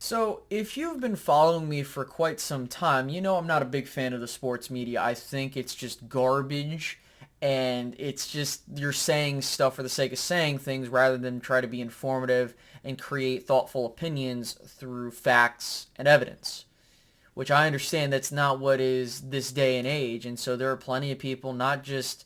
So, if you've been following me for quite some time, you know I'm not a big fan of the sports media. I think it's just garbage, and it's just you're saying stuff for the sake of saying things rather than try to be informative and create thoughtful opinions through facts and evidence, which I understand that's not what is this day and age. And so there are plenty of people, not just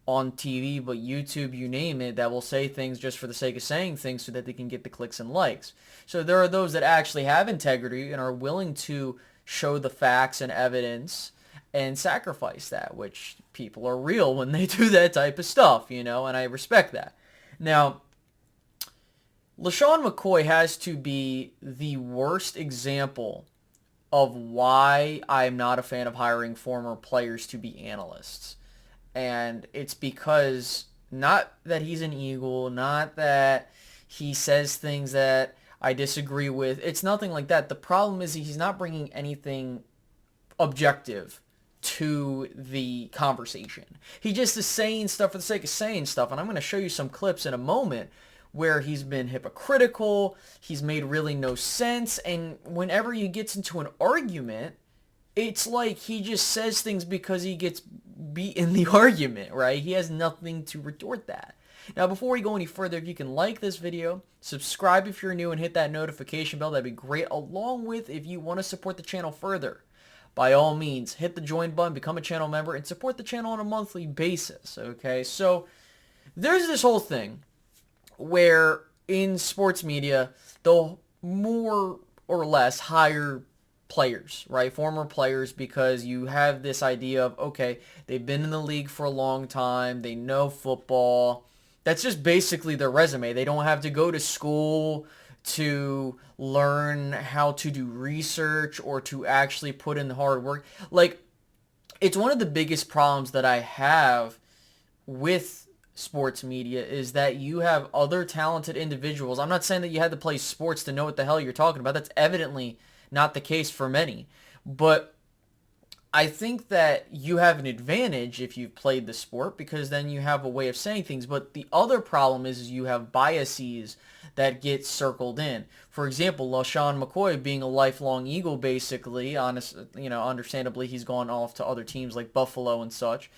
on TV, but YouTube, you name it, that will say things just for the sake of saying things so that they can get the clicks and likes. So there are those that actually have integrity and are willing to show the facts and evidence and sacrifice that, which people are real when they do that type of stuff, and I respect that. Now, LeSean McCoy has to be the worst example of why I'm not a fan of hiring former players to be analysts. And it's because not that he's an Eagle, not that he says things that I disagree with. It's nothing like that. The problem is he's not bringing anything objective to the conversation. He just is saying stuff for the sake of saying stuff. And I'm going to show you some clips in a moment where he's been hypocritical, he's made really no sense, and whenever he gets into an argument, it's like he just says things because he gets beat in the argument, right? He has nothing to retort that. Now, before we go any further, if you can like this video, subscribe if you're new, and hit that notification bell, that'd be great, along with if you want to support the channel further. By all means, hit the join button, become a channel member, and support the channel on a monthly basis, okay? So, there's this whole thing where in sports media, they'll more or less hire players, right? Former players, because you have this idea of, okay, they've been in the league for a long time, they know football. That's just basically their resume. They don't have to go to school to learn how to do research or to actually put in the hard work. Like, it's one of the biggest problems that I have with sports media is that you have other talented individuals. I'm not saying that you had to play sports to know what the hell you're talking about. That's evidently not the case for many. But I think that you have an advantage if you've played the sport because then you have a way of saying things. But the other problem is you have biases that get circled in. For example, LeSean McCoy being a lifelong Eagle, basically, understandably, he's gone off to other teams like Buffalo and such.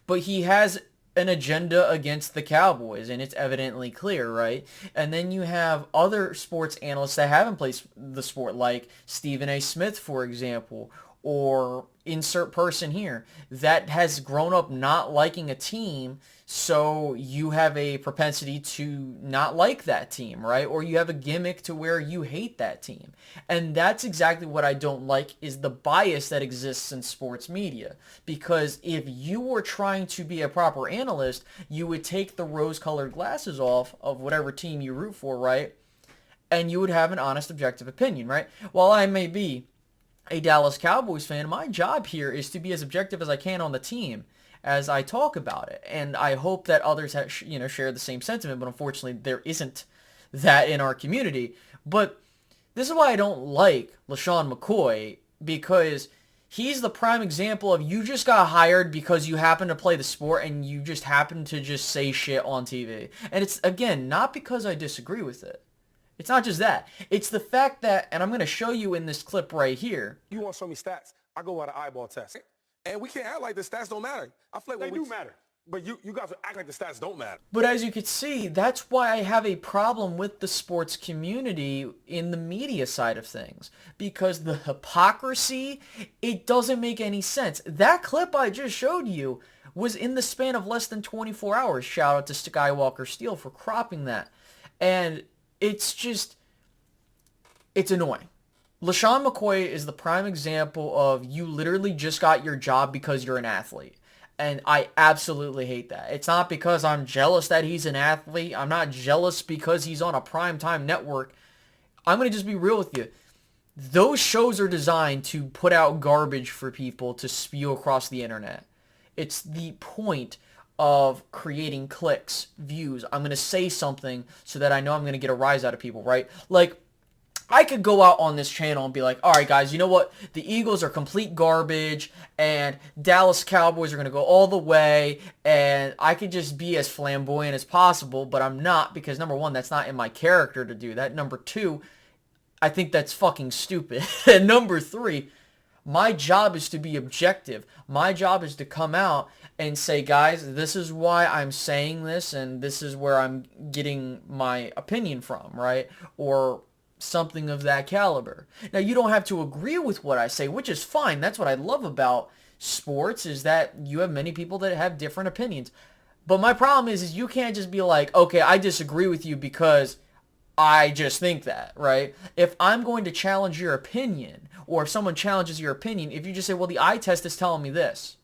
But he has an agenda against the Cowboys, and it's evidently clear, right? And then you have other sports analysts that haven't played the sport, like Stephen A. Smith, for example, or insert person here, that has grown up not liking a team, so you have a propensity to not like that team, right? Or you have a gimmick to where you hate that team. And that's exactly what I don't like, is the bias that exists in sports media. Because if you were trying to be a proper analyst, you would take the rose-colored glasses off of whatever team you root for, right? And you would have an honest, objective opinion, right? While I may be a Dallas Cowboys fan, my job here is to be as objective as I can on the team as I talk about it. And I hope that others have, share the same sentiment, but unfortunately there isn't that in our community. But this is why I don't like LeSean McCoy, because he's the prime example of you just got hired because you happen to play the sport and you just happen to just say shit on TV. And it's, again, not because I disagree with it. It's not just that. It's the fact that, and I'm going to show you in this clip right here. You want to show me stats? I go by the eyeball test. And we can't act like the stats don't matter. I feel like they do matter. But you guys act like the stats don't matter. But as you can see, that's why I have a problem with the sports community in the media side of things. Because the hypocrisy, it doesn't make any sense. That clip I just showed you was in the span of less than 24 hours. Shout out to Skywalker Steel for cropping that. And it's just, it's annoying. LeSean McCoy is the prime example of you literally just got your job because you're an athlete. And I absolutely hate that. It's not because I'm jealous that he's an athlete. I'm not jealous because he's on a primetime network. I'm going to just be real with you. Those shows are designed to put out garbage for people to spew across the internet. It's the point of creating clicks, views. I'm going to say something so that I know I'm going to get a rise out of people, right? Like, I could go out on this channel and be like, all right, guys, you know what? The Eagles are complete garbage, and Dallas Cowboys are going to go all the way, and I could just be as flamboyant as possible, but I'm not, because number one, that's not in my character to do that. Number two, I think that's fucking stupid. And number three, my job is to be objective. My job is to come out and say, guys, this is why I'm saying this, and this is where I'm getting my opinion from, right? Or something of that caliber. Now, you don't have to agree with what I say, which is fine. That's what I love about sports, is that you have many people that have different opinions. But my problem is you can't just be like, okay, I disagree with you because I just think that, right? If I'm going to challenge your opinion, or if someone challenges your opinion, if you just say, well, the eye test is telling me this,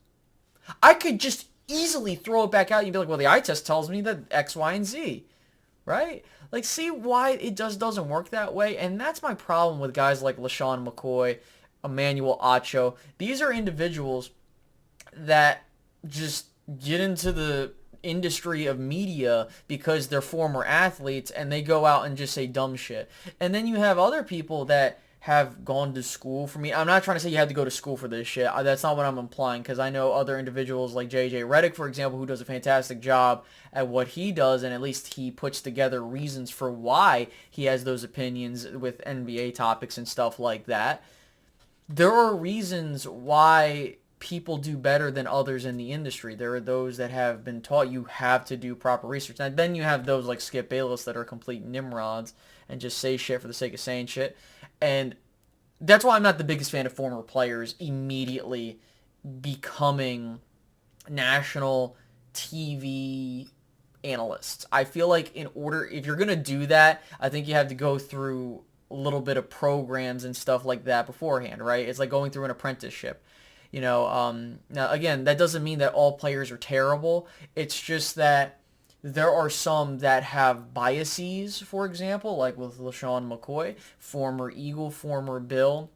I could just easily throw it back out and be like, well, the eye test tells me that X, Y, and Z, right? Like, see why it just doesn't work that way? And that's my problem with guys like LeSean McCoy, Emmanuel Acho. These are individuals that just get into the industry of media because they're former athletes and they go out and just say dumb shit. And then you have other people that have gone to school for me. I'm not trying to say you have to go to school for this shit. That's not what I'm implying, because I know other individuals like JJ Redick, for example, who does a fantastic job at what he does, and at least he puts together reasons for why he has those opinions with NBA topics and stuff like that. There are reasons why people do better than others in the industry. There are those that have been taught you have to do proper research. And then you have those like Skip Bayless that are complete nimrods and just say shit for the sake of saying shit. And that's why I'm not the biggest fan of former players immediately becoming national TV analysts. I feel like if you're going to do that, I think you have to go through a little bit of programs and stuff like that beforehand, right? It's like going through an apprenticeship. Now again, that doesn't mean that all players are terrible. It's just that there are some that have biases, for example, like with LeSean McCoy, former Eagle, former Bill.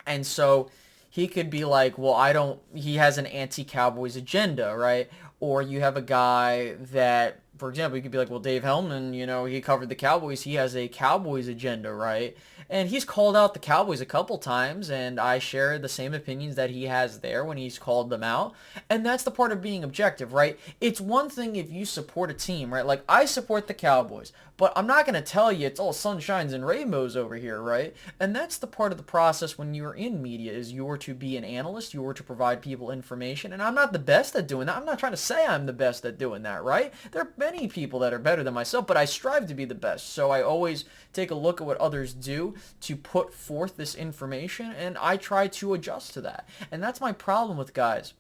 And so he could be like, well, he has an anti-Cowboys agenda, right? Or you have a guy that, for example, you could be like, well, Dave Hellman, he covered the Cowboys. He has a Cowboys agenda, right? And he's called out the Cowboys a couple times, and I share the same opinions that he has there when he's called them out. And that's the part of being objective, right? It's one thing if you support a team, right? Like, I support the Cowboys, but I'm not going to tell you it's all sunshines and rainbows over here, right? And that's the part of the process when you're in media, is you're to be an analyst, you're to provide people information, and I'm not the best at doing that. I'm not trying to say I'm the best at doing that, right? There are many people that are better than myself, but I strive to be the best, so I always take a look at what others do to put forth this information, and I try to adjust to that. And that's my problem with guys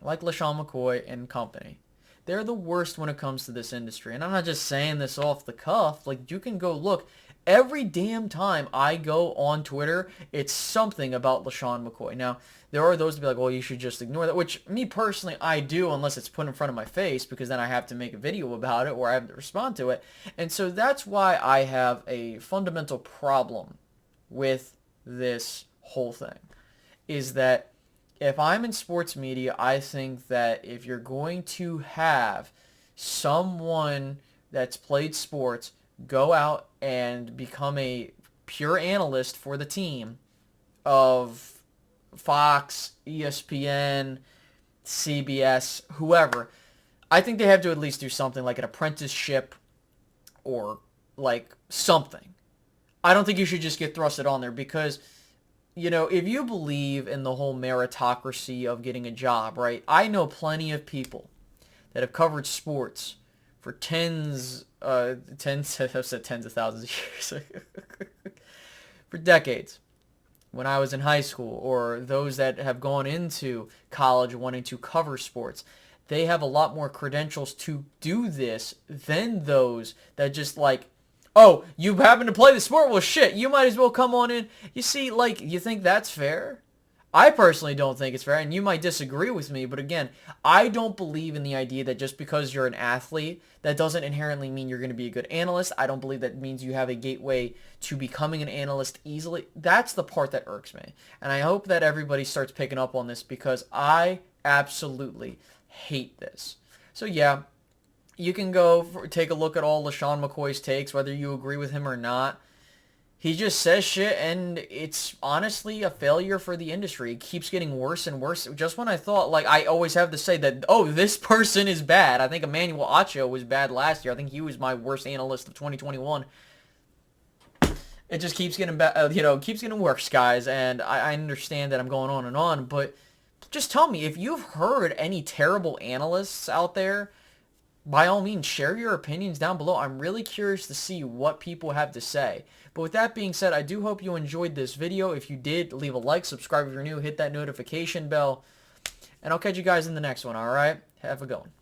like LeSean McCoy and company. They're the worst when it comes to this industry. And I'm not just saying this off the cuff. Like, you can go look. Every damn time I go on Twitter, it's something about LeSean McCoy. Now, there are those to be like, well, you should just ignore that, which me personally, I do, unless it's put in front of my face, because then I have to make a video about it or I have to respond to it. And so that's why I have a fundamental problem with this whole thing, is that if I'm in sports media, I think that if you're going to have someone that's played sports go out and become a pure analyst for the team of Fox, ESPN, CBS, whoever, I think they have to at least do something like an apprenticeship or like something. I don't think you should just get thrusted on there because, if you believe in the whole meritocracy of getting a job, right? I know plenty of people that have covered sports for tens I've said tens of thousands of years, for decades. When I was in high school, or those that have gone into college wanting to cover sports, they have a lot more credentials to do this than those that just like, oh, you happen to play the sport? Well, shit, you might as well come on in. You see, like, you think that's fair? I personally don't think it's fair, and you might disagree with me, but again, I don't believe in the idea that just because you're an athlete, that doesn't inherently mean you're going to be a good analyst. I don't believe that means you have a gateway to becoming an analyst easily. That's the part that irks me, and I hope that everybody starts picking up on this because I absolutely hate this. So yeah, you can take a look at all LeSean McCoy's takes, whether you agree with him or not. He just says shit, and it's honestly a failure for the industry. It keeps getting worse and worse. Just when I thought, like, I always have to say that, oh, this person is bad. I think Emmanuel Acho was bad last year. I think he was my worst analyst of 2021. It just keeps getting keeps getting worse, guys. And I understand that I'm going on and on, but just tell me if you've heard any terrible analysts out there. By all means, share your opinions down below. I'm really curious to see what people have to say. But with that being said, I do hope you enjoyed this video. If you did, leave a like, subscribe if you're new, hit that notification bell, and I'll catch you guys in the next one, all right? Have a good one.